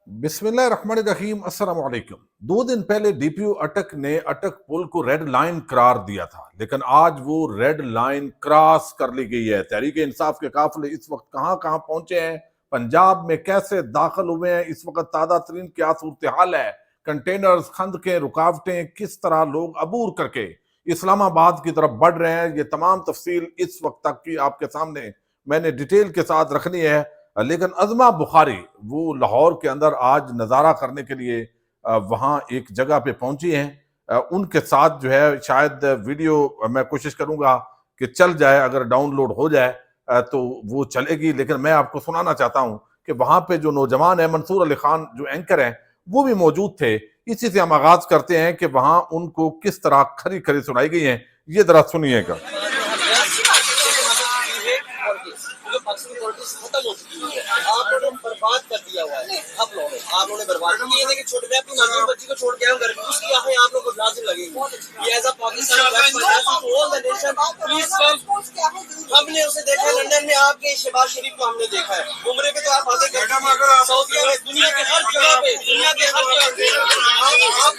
बिस्मिल्लाहिर्रहमानिर्रहीम अस्सलाम वालेकुम। 2 दिन पहले डीपीओ अटक ने अटक पुल को रेड लाइन करार दिया था, लेकिन आज वो रेड लाइन क्रॉस कर ली गई है। तहरीक इंसाफ के काफिले इस वक्त कहां कहां पहुंचे हैं, पंजाब में कैसे दाखिल हुए हैं, इस वक्त ताज़ा तरीन क्या सूरत हाल है, कंटेनर्स, खंदकें, रुकावटें, किस तरह लोग अबूर करके इस्लामाबाद की तरफ बढ़ रहे हैं, ये तमाम तफसील इस वक्त तक की आपके सामने मैंने डिटेल के साथ रखनी है। लेकिन अज़मा बुखारी वो लाहौर के अंदर आज नज़ारा करने के लिए वहाँ एक जगह पे पहुंची हैं। उनके साथ जो है शायद वीडियो मैं कोशिश करूंगा कि चल जाए, अगर डाउनलोड हो जाए तो वो चलेगी। लेकिन मैं आपको सुनाना चाहता हूं कि वहां पे जो नौजवान है, मंसूर अली खान जो एंकर हैं, वो भी मौजूद थे। इसी से हम आगाज करते हैं कि वहां उनको किस तरह खरी खरी सुनाई गई है, ये जरा सुनिएगा। खत्म हो चुकी है, आप लोगों ने बर्बाद कर दिया हुआ है। आप लोगों ने बर्बाद किया है कि छोटे, मैं अपनी नानी बच्ची को छोड़ के आया हूं घर में, उसकी आंखें आप लोगों को लाजिम लगेंगी। ये एज अ पाकिस्तान हमने उसे देखा है लंदन में, आपके शहबाज शरीफ को हमने देखा है, उम्र पे तो आप आगे सऊदीया में, दुनिया के हर जगह पे, आप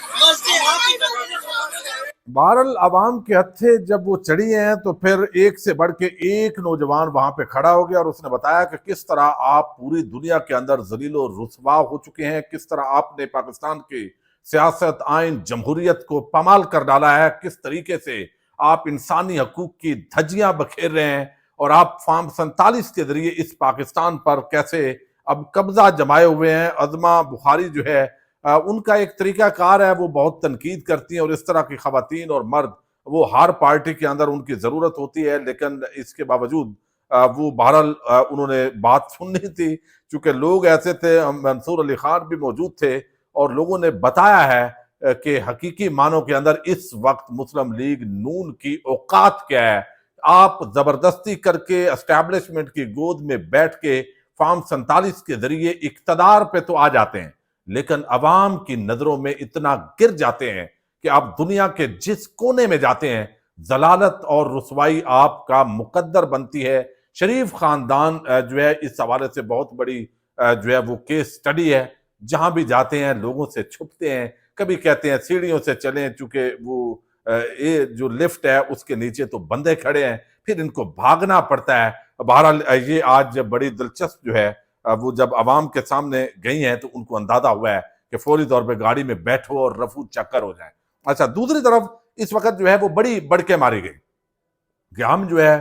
बहरहाल अवाम के हत्थे जब वो चढ़ी हैं तो फिर एक से बढ़ के एक नौजवान वहां पे खड़ा हो गया और उसने बताया कि किस तरह आप पूरी दुनिया के अंदर जलीलो रुसवा हो चुके हैं, किस तरह आपने पाकिस्तान की सियासत, आइन, जमहूरियत को पमाल कर डाला है, किस तरीके से आप इंसानी हकूक की धज्जियां बखेर रहे हैं और आप फार्म 47 के जरिए इस पाकिस्तान पर कैसे अब कब्जा जमाए हुए हैं। अज़मा बुखारी जो है उनका एक तरीकाकार है, वो बहुत तनकीद करती हैं और इस तरह की खवातीन और मर्द वो हर पार्टी के अंदर उनकी ज़रूरत होती है, लेकिन इसके बावजूद वो बहरहाल उन्होंने बात सुननी थी। चूंकि लोग ऐसे थे, मंसूर अली खान भी मौजूद थे और लोगों ने बताया है कि हकीकी मानों के अंदर इस वक्त मुस्लिम लीग नून की औकात क्या है। आप जबरदस्ती करके एस्टैब्लिशमेंट की गोद में बैठ के फार्म 47 के जरिए इक्तदार पे तो आ जाते हैं, लेकिन अवाम की नजरों में इतना गिर जाते हैं कि आप दुनिया के जिस कोने में जाते हैं जलालत और रुसवाई आपका मुकद्दर बनती है। शरीफ खानदान जो है इस हवाले से बहुत बड़ी जो है वो केस स्टडी है। जहां भी जाते हैं लोगों से छुपते हैं, कभी कहते हैं सीढ़ियों से चलें चूंकि वो ये जो लिफ्ट है उसके नीचे तो बंदे खड़े हैं, फिर इनको भागना पड़ता है। बहरहाल ये आज बड़ी दिलचस्प जो है वो जब अवाम के सामने गई हैं तो उनको अंदाजा हुआ है कि फौरी तौर पे गाड़ी में बैठो और रफू चक्कर हो जाए। अच्छा, दूसरी तरफ इस वक्त जो है वो बड़ी बढ़के मारी गई कि हम जो है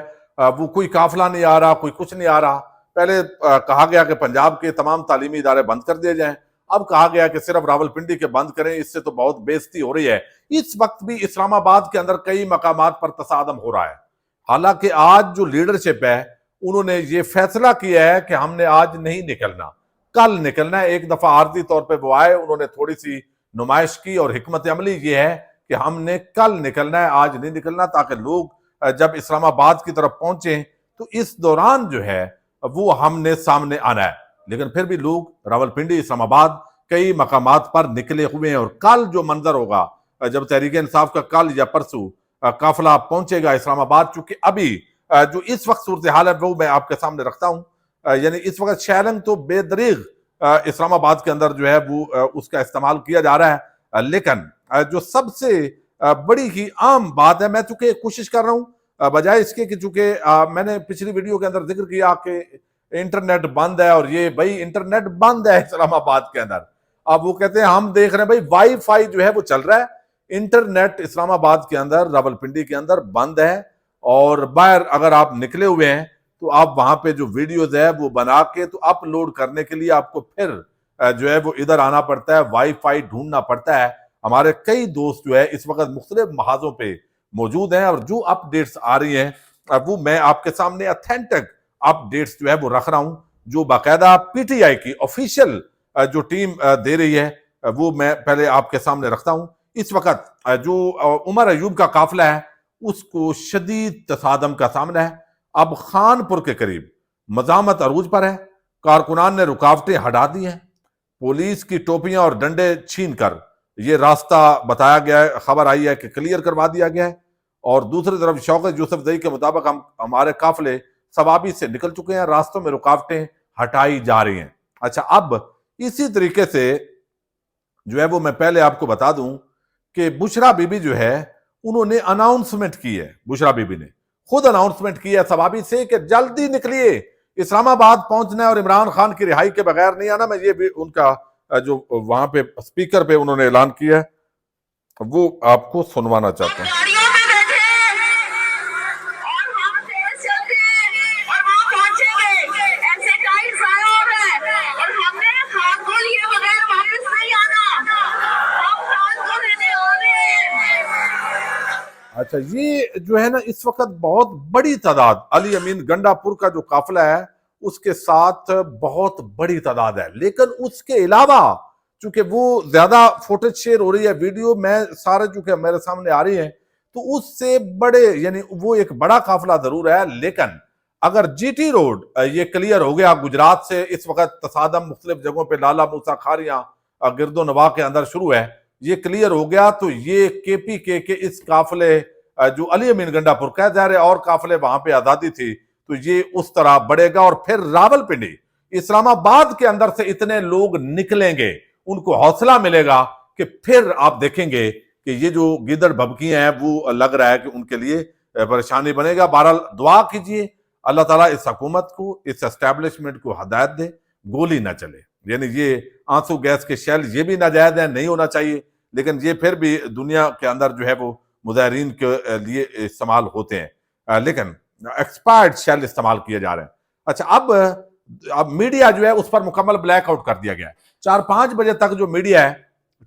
वो कोई काफिला नहीं आ रहा, कोई कुछ नहीं आ रहा। पहले कहा गया कि पंजाब के तमाम तालीमी इदारे बंद कर दिए जाएं, अब कहा गया कि सिर्फ रावलपिंडी के बंद करें, इससे तो बहुत बेइज्जती हो रही है। इस वक्त भी इस्लामाबाद के अंदर कई मकामात पर तसादम हो रहा है। हालांकि आज जो लीडरशिप है उन्होंने ये फैसला किया है कि हमने आज नहीं निकलना, कल निकलना है। एक दफा आर्जी तौर पर वो आए, उन्होंने थोड़ी सी नुमाइश की और हिकमत अमली ये है कि हमने कल निकलना है, आज नहीं निकलना, ताकि लोग जब इस्लामाबाद की तरफ पहुंचे तो इस दौरान जो है वो हमने सामने आना है। लेकिन फिर भी लोग रावलपिंडी, इस्लामाबाद कई मकामात पर निकले हुए हैं और कल जो मंजर होगा जब तहरीक इंसाफ का कल या परसों काफिला पहुंचेगा इस्लामाबाद, चूंकि अभी जो इस वक्त सूरत हाल है वो मैं आपके सामने रखता हूं। यानी इस वक्त शैलंग तो बेदरीग इस्लामाबाद के अंदर जो है वो उसका इस्तेमाल किया जा रहा है। लेकिन जो सबसे बड़ी ही आम बात है, मैं चूंकि कोशिश कर रहा हूं बजाय इसके कि चूंकि मैंने पिछली वीडियो के अंदर जिक्र किया कि इंटरनेट बंद है और ये भाई इंटरनेट बंद है इस्लामाबाद के अंदर। अब वो कहते हैं हम देख रहे हैं भाई वाई फाई जो है वो चल रहा है, इंटरनेट इस्लामाबाद के अंदर, रावलपिंडी के अंदर बंद है। और बाहर अगर आप निकले हुए हैं तो आप वहां पे जो वीडियोज है वो बना के तो अपलोड करने के लिए आपको फिर जो है वो इधर आना पड़ता है, वाईफाई ढूंढना पड़ता है। हमारे कई दोस्त जो है इस वक्त मुख्तलिफ महाजों पे मौजूद हैं और जो अपडेट्स आ रही हैं वो मैं आपके सामने ऑथेंटिक अपडेट्स जो है वो रख रहा हूं, जो बाकायदा पीटीआई की ऑफिशियल जो टीम दे रही है वो मैं पहले आपके सामने रखता हूं। इस वक्त जो उमर अयूब का काफिला है उसको शदीद तसादम का सामना है। अब खानपुर के करीब मजामत अरूज पर है, कारकुनान ने रुकावटें हटा दी हैं, पुलिस की टोपियां और डंडे छीन कर ये रास्ता बताया गया है, खबर आई है कि क्लियर करवा दिया गया है। और दूसरी तरफ शौकत यूसुफ जई के मुताबिक हमारे काफिले सवाबी से निकल चुके हैं, रास्तों में रुकावटें हटाई जा रही हैं। अच्छा, अब इसी तरीके से जो है वो मैं पहले आपको बता दूं कि बुशरा बीबी जो है उन्होंने अनाउंसमेंट की है, बुशरा बीबी ने खुद अनाउंसमेंट की है सवाबी से कि जल्दी निकलिए, इस्लामाबाद पहुंचना है और इमरान खान की रिहाई के बगैर नहीं आना। मैं ये भी उनका जो वहां पे स्पीकर पे उन्होंने ऐलान किया है वो आपको सुनवाना चाहता हूं। अच्छा, ये जो है ना इस वक्त बहुत बड़ी तादाद, अली अमीन गंडापुर का जो काफिला है उसके साथ बहुत बड़ी तादाद है, लेकिन उसके अलावा चूंकि वो ज्यादा फुटेज शेयर हो रही है, वीडियो में सारे चूंकि मेरे सामने आ रही है, तो उससे बड़े यानी वो एक बड़ा काफिला जरूर है। लेकिन अगर जीटी रोड ये क्लियर हो गया, गुजरात से इस वक्त तसादम मुख्तलिफ जगहों पे लाला मूसा खारियां गिरदो नवा के अंदर शुरू है, ये क्लियर हो गया तो ये केपीके के इस काफिले जो अली अमीन गंडापुर का ज़ाहिर है और काफिले वहां पे आजादी थी, तो ये उस तरह बढ़ेगा और फिर रावलपिंडी इस्लामाबाद के अंदर से इतने लोग निकलेंगे, उनको हौसला मिलेगा कि फिर आप देखेंगे कि ये जो गिदड़ भभकियां हैं वो लग रहा है कि उनके लिए परेशानी बनेगा। बहरहाल दुआ कीजिए अल्लाह ताला इस हुकूमत को, इस एस्टेब्लिशमेंट को हिदायत दे, गोली ना चले। यानी ये आंसू गैस के शेल ये भी नाजायज है, नहीं होना चाहिए, लेकिन ये फिर भी दुनिया के अंदर जो है वो मुजाहिरीन के लिए इस्तेमाल होते हैं, लेकिन एक्सपायर्ड शेल इस्तेमाल किए जा रहे हैं। अच्छा, अब मीडिया जो है उस पर मुकम्मल ब्लैकआउट कर दिया गया है। 4-5 बजे तक जो मीडिया है,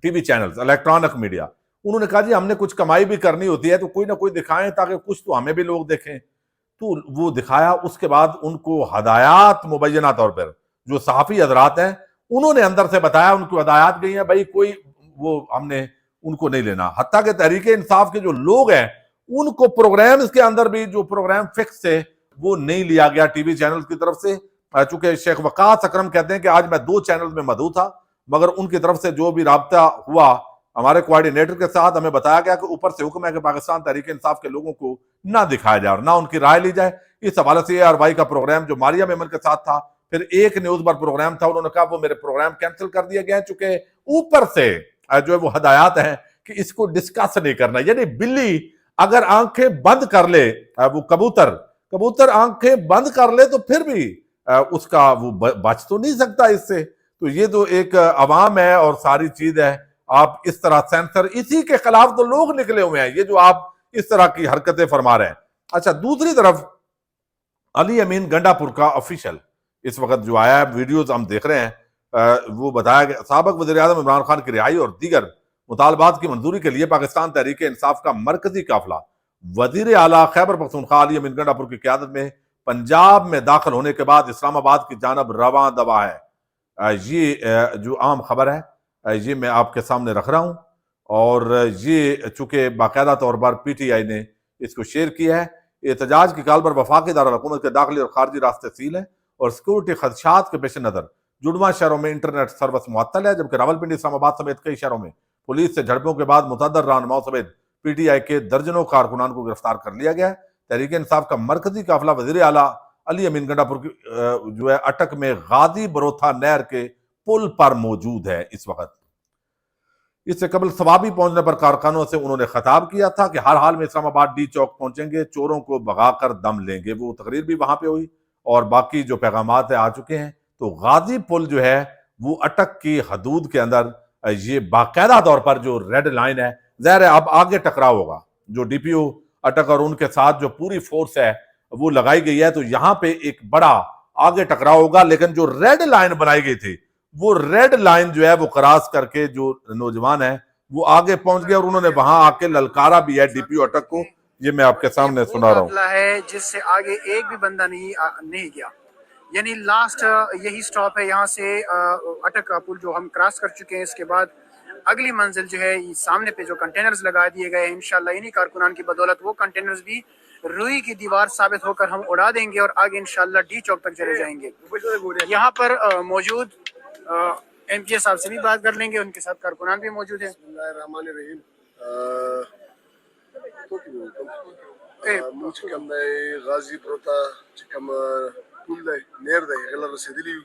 टीवी चैनल्स, इलेक्ट्रॉनिक मीडिया, उन्होंने कहा जी हमने कुछ कमाई भी करनी होती है तो कोई ना कोई दिखाएं ताकि कुछ तो हमें भी लोग देखें। तो वो दिखाया, उसके बाद उनको हदायत मुबैना तौर पर जो सहाफी हजरात हैं उन्होंने अंदर से बताया, उनको हदायत गई है भाई कोई वो हमने उनको नहीं लेना। हत्ता के तहरीके इंसाफ के जो लोग हैं उनको प्रोग्राम्स के अंदर भी जो प्रोग्राम फिक्स थे वो नहीं लिया गया टीवी चैनल की तरफ से। चूंकि शेख वकास अकरम कहते हैं कि आज मैं 2 चैनल में मदऊ था, मगर उनकी तरफ से जो भी राब्ता हुआ हमारे कोऑर्डिनेटर के साथ, हमें बताया गया कि ऊपर से हुक्म है कि पाकिस्तान तहरीक इंसाफ के लोगों को ना दिखाया जाए और ना उनकी राय ली जाए। इस हवाले से ARY का प्रोग्राम जो मारिया मेमन के साथ था, फिर एक न्यूज पर प्रोग्राम था, उन्होंने कहा वो मेरे प्रोग्राम कैंसिल कर दिया गया है, चूंकि ऊपर से जो है वो हदायत है कि इसको डिस्कस नहीं करना। यानी बिल्ली अगर आंखें बंद कर ले, वो कबूतर आंखें बंद कर ले तो फिर भी उसका वो बच तो नहीं सकता इससे। तो ये तो एक अवाम है और सारी चीज है, आप इस तरह सेंसर, इसी के खिलाफ तो लोग निकले हुए हैं, ये जो आप इस तरह की हरकतें फरमा रहे हैं। अच्छा, दूसरी तरफ अली अमीन गंडापुर का ऑफिशियल इस वक्त जो आया है, वीडियोज हम देख रहे हैं, वो बताया गया साबिक वज़ीर आज़म इमरान खान की रिहाई और दीगर मुतालबात की मंजूरी के लिए पाकिस्तान तहरीक इंसाफ का मरकजी काफिला वजीर आला खैबर पख्तूनख्वा अली अमीन गंडापुर की क़यादत में पंजाब में दाखिल होने के बाद इस्लामाबाद की जानब रवां दवा है। ये जो आम खबर है ये मैं आपके सामने रख रहा हूँ, और ये चूंकि बाकायदा तौर पर PTI ने इसको शेयर किया है। एहतजाज की काल पर वफाकी दारुल-हुकूमत के दाखिली और खारजी रास्ते सील है और सिक्योरिटी खदशात के पेश नजर जुड़वा शहरों में इंटरनेट सर्विस मुअत्तल है, जबकि रावलपिंडी, इस्लामाबाद समेत कई शहरों में पुलिस से झड़पों के बाद मुतअद्दिद रहनुमाओं समेत PTI के दर्जनों कारकुनान को गिरफ्तार कर लिया गया है। तहरीक इंसाफ का मरकजी काफिला वजीर आला अली अमीन गंडापुर की जो है अटक में गाजी बरोथा नहर के पुल पर मौजूद है इस वक्त। इससे कबल सवाबी पहुंचने पर कारखानों से उन्होंने खिताब किया था कि हर हाल में इस्लामाबाद D चौक पहुंचेंगे, चोरों को भगाकर दम लेंगे। वो तकरीर भी वहां पे हुई और बाकी जो पैगामात है आ चुके हैं। तो गाजी पुल जो है वो अटक की हदूद के अंदर ये बाकायदा तौर पर जो रेड लाइन है, ज़ाहिर है अब आगे टकराव होगा, जो DPO अटक और उनके साथ जो पूरी फोर्स है वो लगाई गई है, तो यहाँ पे एक बड़ा आगे टकराव होगा। लेकिन जो रेड लाइन बनाई गई थी वो रेड लाइन जो है वो क्रॉस करके जो नौजवान है वो आगे पहुंच गए और उन्होंने वहां आके ललकारा भी है DPO अटक को। ये मैं आपके सामने सुना रहा हूँ है जिससे आगे एक भी बंदा नहीं गया, यानी लास्ट यही स्टॉप है। यहाँ से अटक का पुल जो हम क्रॉस कर चुके हैं, इसके बाद अगली मंजिल जो है ये सामने पे जो कंटेनर्स लगा दिए गए हैं, इंशाल्लाह इन्हीं कारकुनान की बदौलत वो कंटेनर्स भी रुई की दीवार साबित होकर हम उड़ा देंगे और आगे इंशाल्लाह D चौक तक चले जाएंगे। यहाँ पर मौजूद MPA साहब से भी बात कर लेंगे, उनके साथ कारकुनान भी मौजूद है। موږ چې کوم دی غازي پروته چې کوم پول دی نیر دی هغه رسېدلي یو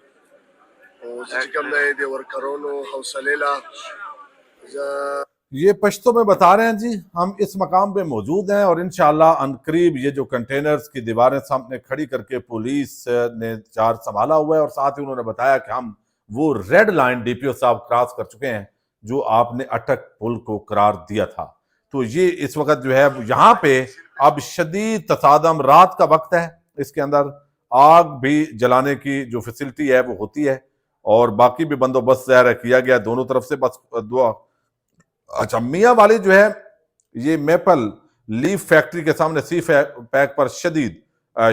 یہ پشتوں میں بتا رہے ہیں جی، ہم اس مقام پہ موجود ہیں اور انشاءاللہ عنقریب یہ جو کنٹینرز کی دیواریں سامنے کھڑی کر کے پولیس نے چارج سنبھالا ہوا ہے، اور ساتھ ہی انہوں نے بتایا کہ ہم وہ ریڈ لائن ڈی پی او صاحب کراس کر چکے ہیں جو آپ نے اٹک پل کو قرار دیا تھا۔ تو یہ اس وقت جو ہے یہاں پہ اب شدید تصادم، رات کا وقت ہے، اس کے اندر آگ بھی جلانے کی جو فیسلٹی ہے وہ ہوتی ہے اور باقی بھی بندوبست ظاہر ہے کیا گیا دونوں طرف سے، بس دعا۔ اچھا، میاں والی جو ہے یہ میپل لیف فیکٹری کے سامنے سی پیک پر شدید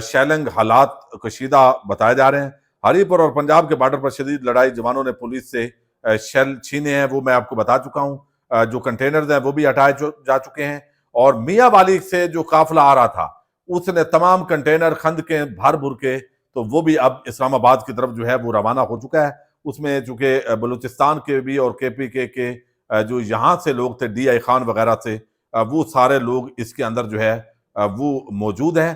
شیلنگ حالات کشیدہ بتائے جا رہے ہیں۔ ہری پور اور پنجاب کے بارڈر پر شدید لڑائی، جوانوں نے پولیس سے شیل چھینے ہیں، وہ میں آپ کو بتا چکا ہوں۔ جو کنٹینرز ہیں وہ بھی ہٹائے جا چکے ہیں، اور میاں والی سے جو قافلہ آ رہا تھا اس نے تمام کنٹینر خندقیں بھر بھر کے، تو وہ بھی اب اسلام آباد کی طرف جو ہے وہ روانہ ہو چکا ہے۔ اس میں چونکہ بلوچستان کے بھی اور کے پی کے جو یہاں سے لوگ تھے، ڈی آئی خان وغیرہ سے، وہ سارے لوگ اس کے اندر جو ہے وہ موجود ہیں۔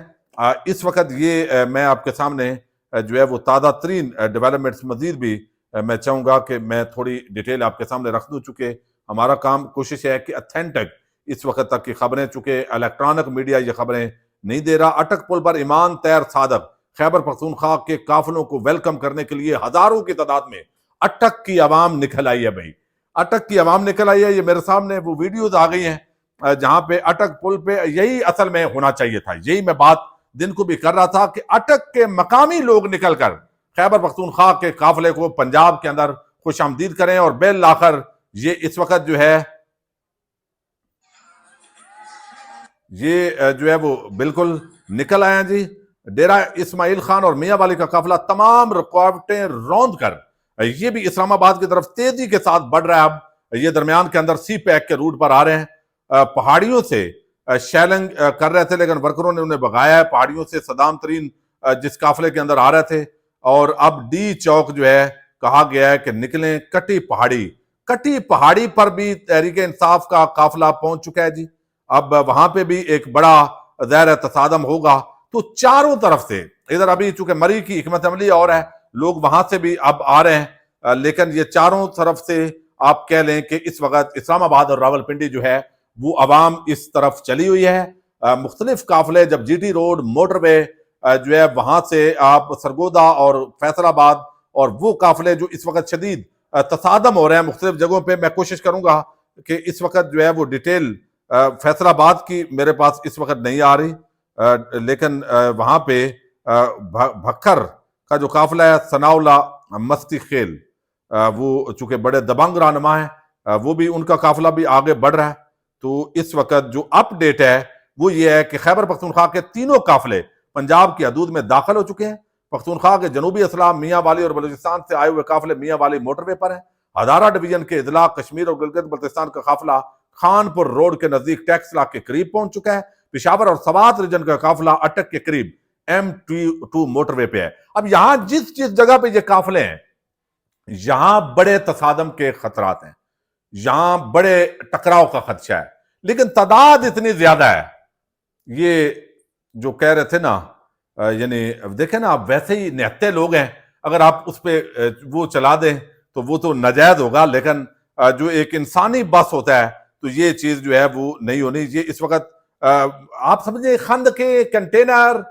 اس وقت یہ میں آپ کے سامنے جو ہے وہ تازہ ترین ڈیولپمنٹس مزید بھی میں چاہوں گا کہ میں تھوڑی ڈیٹیل آپ کے سامنے رکھ دوں، چونکہ ہمارا کام کوشش ہے کہ اتھینٹک اس وقت تک کی خبریں، چونکہ الیکٹرانک میڈیا یہ خبریں نہیں دے رہا۔ اٹک پل پر ایمان طاہر صادق خیبر پختونخوا کے قافلوں کو ویلکم کرنے کے لیے ہزاروں کی تعداد میں اٹک کی عوام نکل آئی ہے۔ بھائی اٹک کی عوام نکل آئی ہے، یہ میرے سامنے وہ ویڈیوز آ گئی ہیں جہاں پہ اٹک پل پہ یہی اصل میں ہونا چاہیے تھا، یہی میں بات دن کو بھی کر رہا تھا کہ اٹک کے مقامی لوگ نکل کر خیبر پختونخوا کے قافلے کو پنجاب کے اندر خوش آمدید کریں، اور بالآخر یہ اس وقت جو ہے یہ جو ہے وہ بالکل نکل آئے ہیں جی۔ ڈیرہ اسماعیل خان اور میاں والی کا قافلہ تمام رکاوٹیں روند کر یہ بھی اسلام آباد کی طرف تیزی کے ساتھ بڑھ رہا ہے۔ اب یہ درمیان کے اندر سی پیک کے روٹ پر آ رہے ہیں، پہاڑیوں سے شیلنگ کر رہے تھے لیکن ورکروں نے انہیں بغایا ہے، پہاڑیوں سے صدام ترین جس قافلے کے اندر آ رہے تھے، اور اب ڈی چوک جو ہے کہا گیا ہے کہ نکلیں کٹی پہاڑی پر بھی تحریک انصاف کا قافلہ پہنچ چکا ہے جی۔ اب وہاں پہ بھی ایک بڑا ظاہر تصادم ہوگا، تو چاروں طرف سے ادھر ابھی چونکہ مری کی حکمت عملی اور ہے، لوگ وہاں سے بھی اب آ رہے ہیں، لیکن یہ چاروں طرف سے آپ کہہ لیں کہ اس وقت اسلام آباد اور راولپنڈی جو ہے وہ عوام اس طرف چلی ہوئی ہے۔ مختلف قافلے، جب جی ٹی روڈ موٹر وے جو ہے وہاں سے آپ سرگودا اور فیصل آباد، اور وہ قافلے جو اس وقت شدید تصادم ہو رہے ہیں مختلف جگہوں پہ، میں کوشش کروں گا کہ اس وقت جو ہے وہ ڈیٹیل فیصل آباد کی میرے پاس اس وقت نہیں آ رہی، لیکن وہاں پہ بھکر کا جو قافلہ ہے، ثناءاللہ مستی خیل، وہ چونکہ بڑے دبنگ رہنما ہیں، وہ بھی ان کا قافلہ بھی آگے بڑھ رہا ہے۔ تو اس وقت جو اپ ڈیٹ ہے وہ یہ ہے کہ خیبر پختونخوا کے تینوں قافلے پنجاب کی حدود میں داخل ہو چکے ہیں۔ پختونخوا کے جنوبی اضلاع میاں والی اور بلوچستان سے آئے ہوئے قافلے میاں والی موٹر وے پر ہیں۔ ہزارہ ڈویژن کے اضلاع کشمیر اور گلگت بلتستان کا قافلہ خان پور روڈ کے نزدیک ٹیکس لاک کے قریب پہنچ چکا ہے۔ پشاور اور سوات ریجن کا قافلہ اٹک کے قریب M2 موٹر وے پہ ہے۔ اب یہاں جس جگہ پہ یہ قافلے ہیں، یہاں بڑے تصادم کے خطرات ہیں، یہاں بڑے ٹکراؤ کا خدشہ ہے، لیکن تعداد اتنی زیادہ ہے۔ یہ جو کہہ رہے تھے نا، یعنی دیکھیں نا، آپ ویسے ہی نہتے لوگ ہیں، اگر آپ اس پہ وہ چلا دیں تو وہ تو ناجائز ہوگا، لیکن جو ایک انسانی بس ہوتا ہے تو یہ چیز جو ہے وہ نہیں ہونی۔ یہ اس وقت آپ سمجھیں خند کے کنٹینر،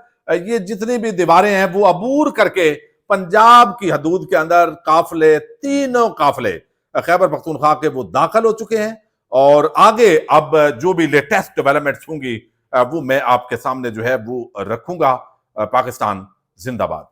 یہ جتنی بھی دیواریں ہیں وہ عبور کر کے پنجاب کی حدود کے اندر قافلے، تینوں قافلے خیبر پختونخوا کے وہ داخل ہو چکے ہیں، اور آگے اب جو بھی لیٹسٹ ڈیولپمنٹس ہوں گی وہ میں آپ کے سامنے جو ہے وہ رکھوں گا۔ پاکستان زندہ باد۔